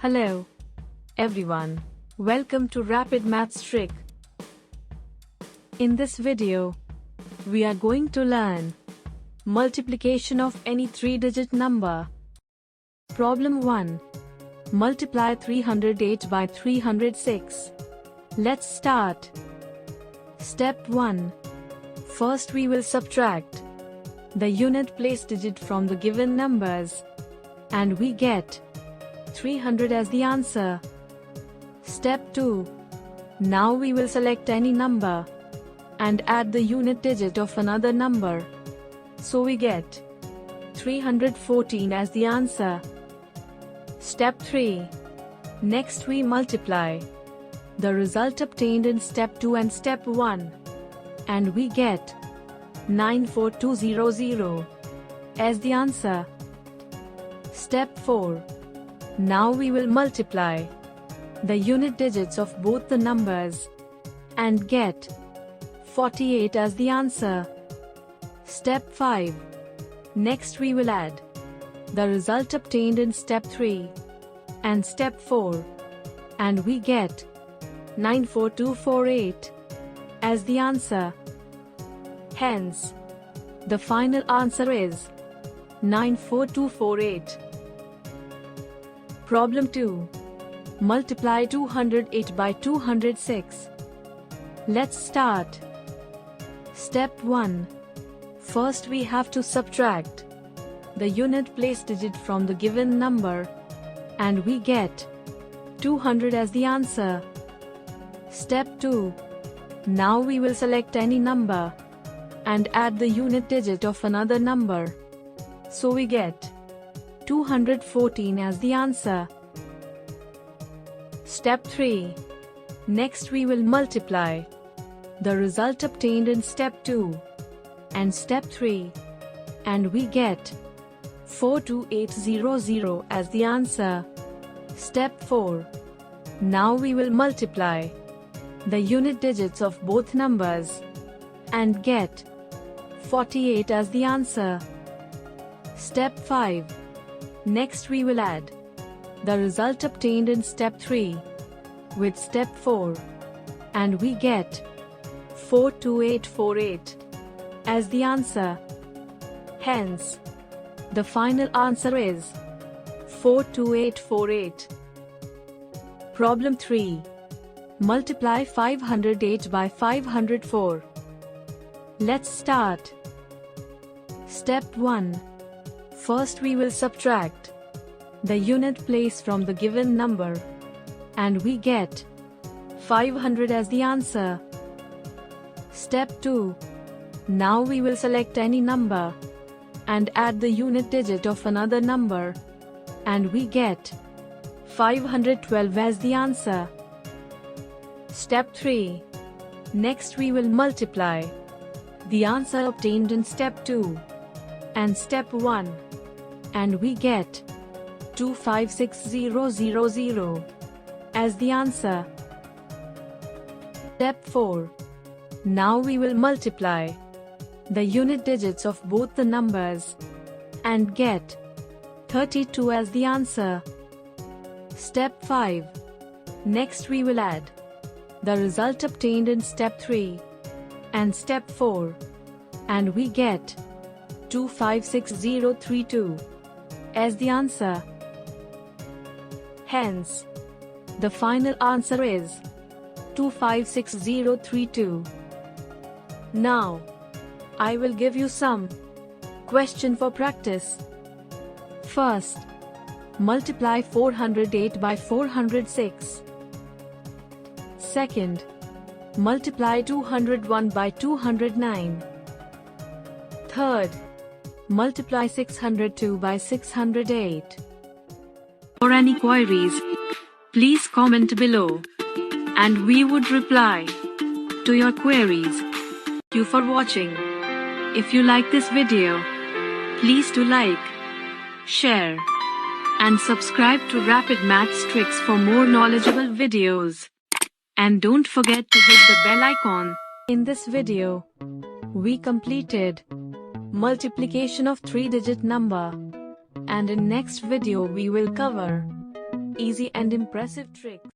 Hello, everyone. Welcome to Rapid Maths Trick. In this video, we are going to learn multiplication of any 3-digit number. Problem 1. Multiply 308 by 306. Let's start. Step 1. First we will subtract the unit place digit from the given numbers, and we get 300 as the answer. Step 2. Now we will select any number and add the unit digit of another number. So we get 314 as the answer. Step 3. Next we multiply the result obtained in step 2 and step 1, and we get 94200 as the answer. Step 4. Now we will multiply the unit digits of both the numbers and get 48 as the answer. Step 5. Next we will add the result obtained in step 3 and step 4, and we get 94248 as the answer. Hence, the final answer is 94248. Problem 2. Multiply 208 by 206. Let's start. Step 1. First we have to subtract the unit place digit from the given number, and we get 200 as the answer. Step 2. Now we will select any number and add the unit digit of another number. So we get 214 as the answer. Step 3. Next we will multiply the result obtained in step 2 and step 3, and we get 42800 as the answer. Step 4. Now we will multiply the unit digits of both numbers and get 48 as the answer. Step 5. Next we will add the result obtained in step 3 with step 4, and we get 42848 as the answer. Hence, the final answer is 42848. Problem 3. Multiply 508 by 504. Let's start. Step 1. First we will subtract the unit place from the given number, and we get 500 as the answer. Step 2. Now we will select any number and add the unit digit of another number, and we get 512 as the answer. Step 3. Next we will multiply the answer obtained in step 2 and step 1, and we get 256000 as the answer. Step 4. Now we will multiply the unit digits of both the numbers and get 32 as the answer. Step 5. Next we will add the result obtained in step 3 and step 4, and we get 256032 as the answer. Hence, the final answer is 256032. Now, I will give you some question for practice. First, multiply 408 by 406. Second, multiply 201 by 209. Third, multiply 602 by 608. For any queries, please comment below, and we would reply to your queries. Thank you for watching. If you like this video, please do like, share, and subscribe to Rapid Maths Tricks for more knowledgeable videos. And don't forget to hit the bell icon. In this video, we completed multiplication of 3-digit number, and in next video we will cover Easy and impressive tricks.